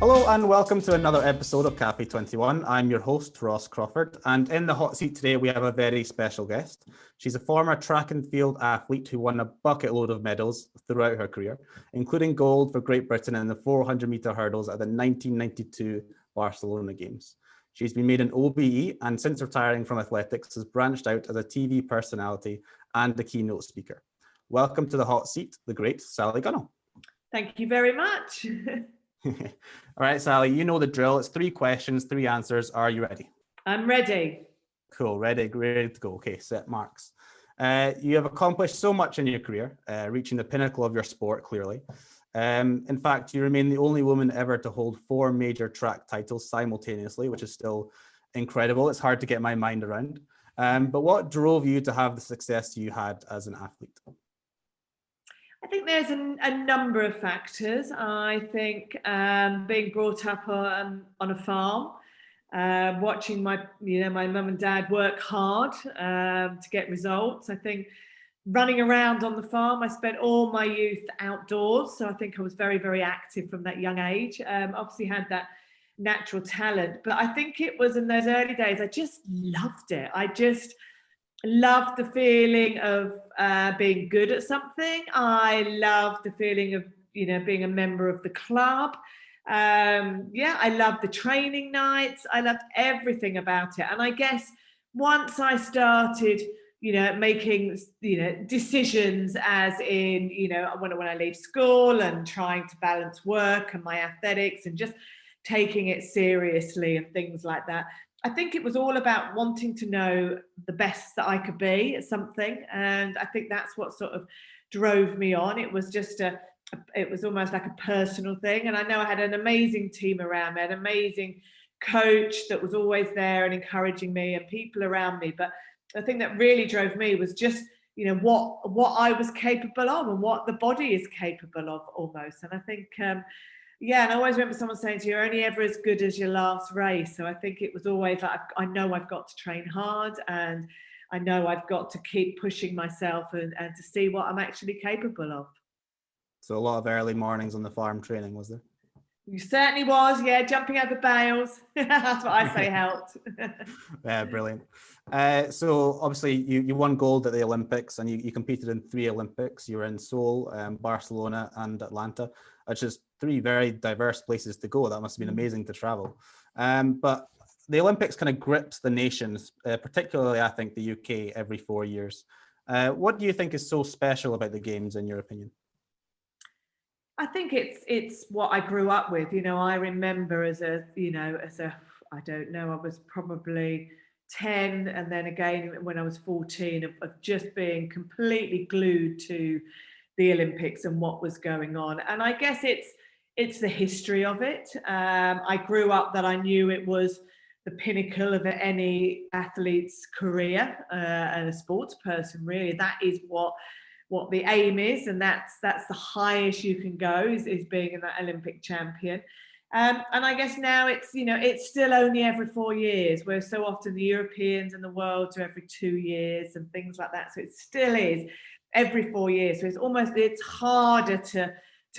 Hello and welcome to another episode of Café 21. I'm your host, Ross Crawford, and in the hot seat today we have a very special guest. She's a former track and field athlete who won a bucket load of medals throughout her career, including gold for Great Britain in the 400-metre hurdles at the 1992 Barcelona Games. She's been made an OBE and since retiring from athletics has branched out as a TV personality and a keynote speaker. Welcome to the hot seat, the great Sally Gunnell. Thank you very much. All right, Sally, you know the drill. It's 3 questions, 3 answers. Are you ready? I'm ready. Cool, ready to go. Okay, set marks. You have accomplished so much in your career, reaching the pinnacle of your sport, clearly. In fact, you remain the only woman ever to hold 4 major track titles simultaneously, which is still incredible. It's hard to get my mind around. But what drove you to have the success you had as an athlete? I think there's a number of factors. I think being brought up on a farm, watching my mum and dad work hard to get results. I think running around on the farm, I spent all my youth outdoors. So I think I was very, very active from that young age. Obviously had that natural talent, but I think it was in those early days, I just loved it. I just loved the feeling of being good at something. I loved the feeling of, being a member of the club. I loved the training nights. I loved everything about it. And I guess once I started, making, decisions as in, when I leave school and trying to balance work and my athletics and just taking it seriously and things like that, I think it was all about wanting to know the best that I could be at something. And I think that's what sort of drove me on. It was just it was almost like a personal thing. And I know I had an amazing team around me, an amazing coach that was always there and encouraging me and people around me. But the thing that really drove me was just, what I was capable of and what the body is capable of almost. And I think, and I always remember someone saying to you, you're only ever as good as your last race. So I think it was always like, I know I've got to train hard and I know I've got to keep pushing myself and to see what I'm actually capable of. So a lot of early mornings on the farm training, was there? You certainly was, yeah, jumping over bales. That's what I say helped. Yeah, brilliant. So obviously you won gold at the Olympics and you competed in 3 Olympics. You were in Seoul, Barcelona and Atlanta, which is 3 very diverse places to go. That must have been amazing to travel. But the Olympics kind of grips the nations, particularly I think the UK, every 4 years. What do you think is so special about the Games in your opinion? I think it's what I grew up with. I remember as I don't know, I was probably 10 and then again when I was 14 of just being completely glued to the Olympics and what was going on. And I guess it's the history of it. I grew up that I knew it was the pinnacle of any athlete's career and a sports person, really. That is what the aim is, and that's the highest you can go is being an Olympic champion. And I guess now it's still only every 4 years, where so often the Europeans and the world do every 2 years and things like that. So it still is every 4 years. So it's harder to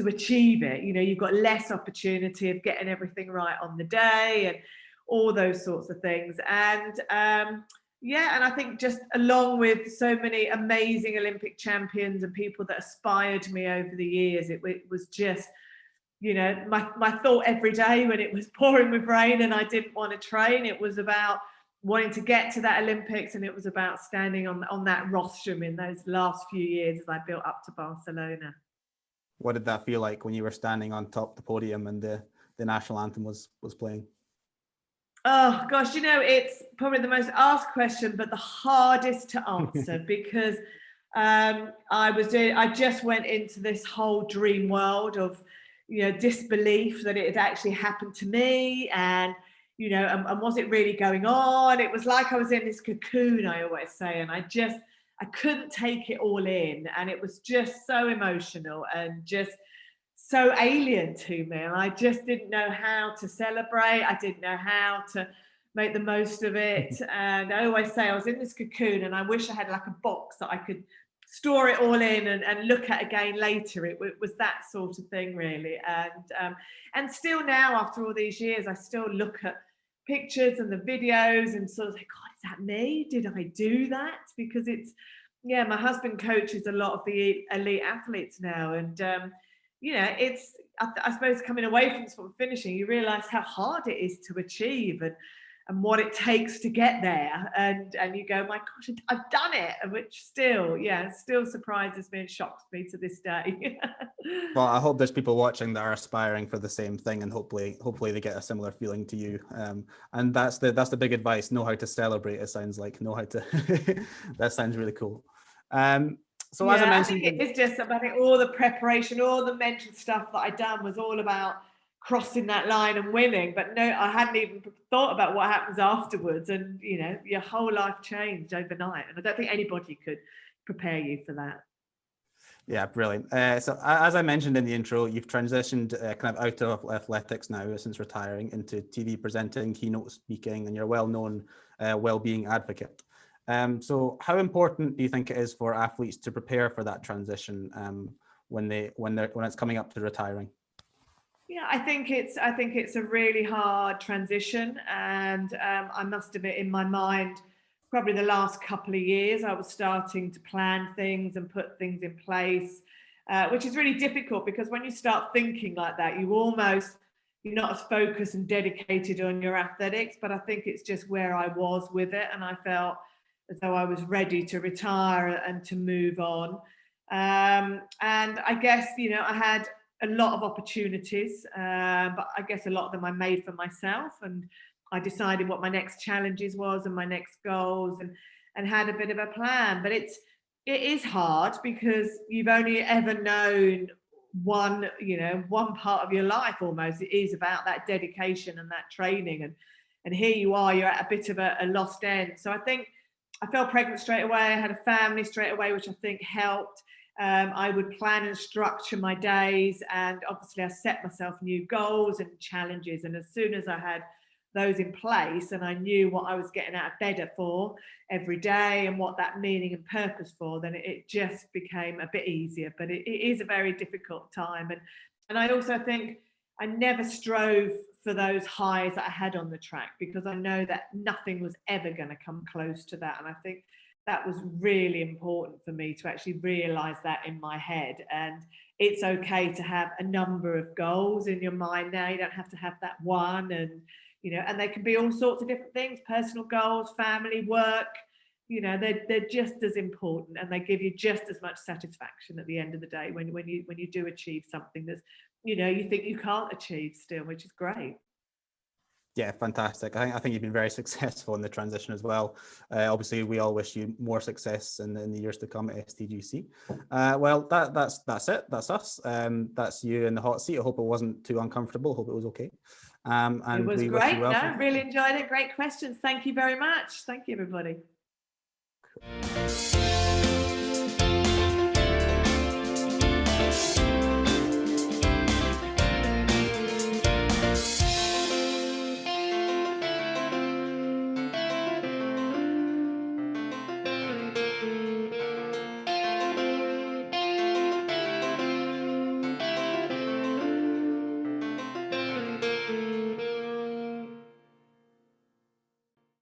achieve it. You've got less opportunity of getting everything right on the day and all those sorts of things. And and I think just along with so many amazing Olympic champions and people that inspired me over the years, it was just, my thought every day when it was pouring with rain and I didn't want to train, it was about wanting to get to that Olympics, and it was about standing on that rostrum in those last few years as I built up to Barcelona. What did that feel like when you were standing on top of the podium and the national anthem was playing? Oh gosh, it's probably the most asked question, but the hardest to answer because I just went into this whole dream world of, disbelief that it had actually happened to me and, and was it really going on? It was like I was in this cocoon, I always say, and I couldn't take it all in. And it was just so emotional and just so alien to me, and I just didn't know how to celebrate. I didn't know how to make the most of it. And I always say I was in this cocoon and I wish I had like a box that I could store it all in and look at again later. It was that sort of thing, really. And still now, after all these years, I still look at pictures and the videos and sort of think, God, is that me? Did I do that? Because it's, yeah, my husband coaches a lot of the elite athletes now. And, you know, it's, I suppose coming away from sport finishing, you realise how hard it is to achieve and what it takes to get there. And you go, my gosh, I've done it, which still surprises me and shocks me to this day. Well, I hope there's people watching that are aspiring for the same thing, and hopefully they get a similar feeling to you. And that's the big advice: know how to celebrate. It sounds like know how to. That sounds really cool. So as I mentioned, I think it is just about it, all the preparation, all the mental stuff that I done was all about crossing that line and winning. But no, I hadn't even thought about what happens afterwards. And you know, your whole life changed overnight. And I don't think anybody could prepare you for that. Yeah, brilliant. So as I mentioned in the intro, you've transitioned kind of out of athletics now since retiring into TV presenting, keynote speaking, and you're a well-known well-being advocate. So how important do you think it is for athletes to prepare for that transition when it's coming up to retiring? Yeah, I think it's a really hard transition, and I must admit, in my mind, probably the last couple of years, I was starting to plan things and put things in place, which is really difficult because when you start thinking like that, you're not as focused and dedicated on your athletics. But I think it's just where I was with it, and I felt as though I was ready to retire and to move on. And I guess, you know, I had a lot of opportunities, but I guess a lot of them I made for myself, and I decided what my next challenges was and my next goals, and had a bit of a plan. But it is hard because you've only ever known one part of your life almost. It is about that dedication and that training, and here you are, you're at a bit of a lost end. So I think I fell pregnant straight away. I had a family straight away, which I think helped. I would plan and structure my days, and obviously I set myself new goals and challenges. And as soon as I had those in place and I knew what I was getting out of bed for every day and what that meaning and purpose for, then it just became a bit easier. But it is a very difficult time. And I also think I never strove for those highs that I had on the track, because I know that nothing was ever going to come close to that. And I think that was really important for me to actually realize that in my head. And it's okay to have a number of goals in your mind now. You don't have to have that one. And, you know, and they can be all sorts of different things: personal goals, family, work. You know, they're just as important, and they give you just as much satisfaction at the end of the day when you do achieve something that's, you know, you think you can't achieve still, which is great. Yeah, fantastic. I think you've been very successful in the transition as well. Obviously, we all wish you more success in the years to come at STGC. Well, that's it. That's us. That's you in the hot seat. I hope it wasn't too uncomfortable. I hope it was okay. And it was great. No, really enjoyed it. Great questions. Thank you very much. Thank you, everybody. Cool.